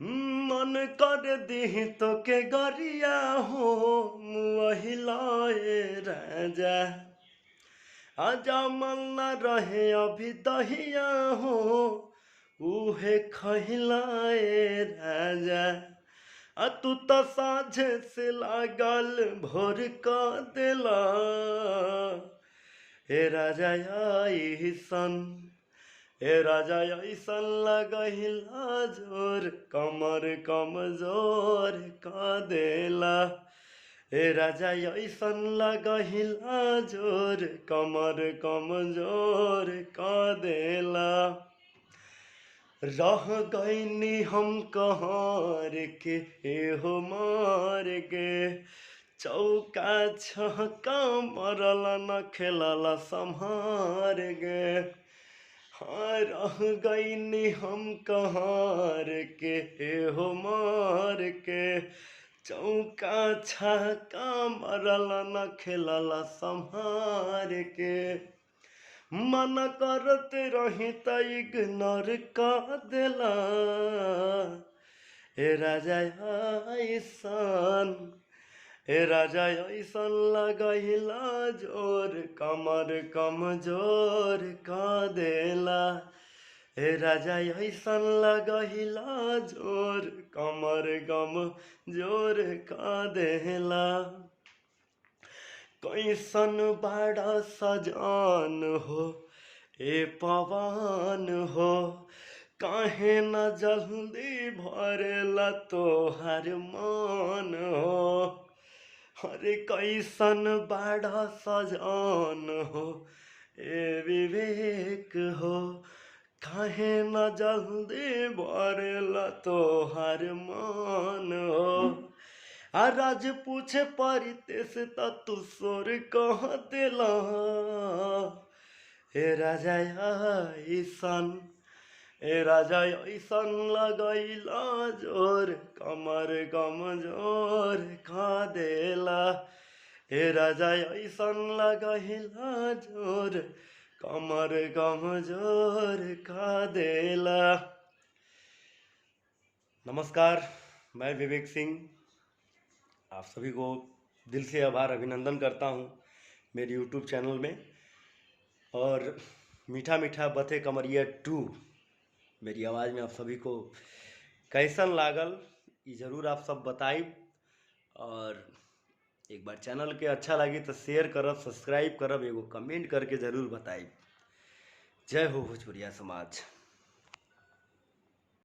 मन कर दी तो के गरिया हो मुहिलाए राजा। आजा मन न रहे अभी दहिया हो उहे खहिलाए राजा। तू तो साझे से लागल भोर का दिला हे राजा ऐसन। हे राजा ऐसन लगहिला जोर कमर कमजोर का देला। हे राजा ऐसन लगहिला जोर कमर कमजोर का देला। रह गईनी हम कहाँ के एहो मार के चौका छक्का मरल न खेलल संहार गे। हाँ रह गईनी हम कहाँ के एहो मार के चौका छक्का मरल न खेलल संहार के। मन करते रही त इग्नोर का देला हे राजा ऐसन। हे राजा ऐसन लगहिला जोर कमर कमजोर का देला। हे राजा ऐसन लगहिला जोर कमर कमजोर का देला। कैसन बड़ा सजान हो ए पवन हो काहे न जल्दी भरेला तोहर मान हो। अरे कैसन बड़ा सजान हो ए विवेक हो काहे न जल्दी भरेला तोहर मान हो। राज पूछे परितेश त तू सोर कह देला हे राजा ऐसन। हे राजा ऐसन लगैला जोर कमर कमजोर का देला। हे राजा ऐसन लगहिला जोर कमर कमजोर का देला। नमस्कार, मैं विवेक सिंह आप सभी को दिल से आभार अभिनंदन करता हूँ मेरे यूट्यूब चैनल में। और मीठा मीठा बथे कमरिया 2 मेरी आवाज़ में आप सभी को कैसन लागल ये ज़रूर आप सब बताइब। और एक बार चैनल के अच्छा लगी तो शेयर करब, सब्सक्राइब करब, एगो कमेंट करके ज़रूर बताइब। जय हो भोजपुरिया समाज।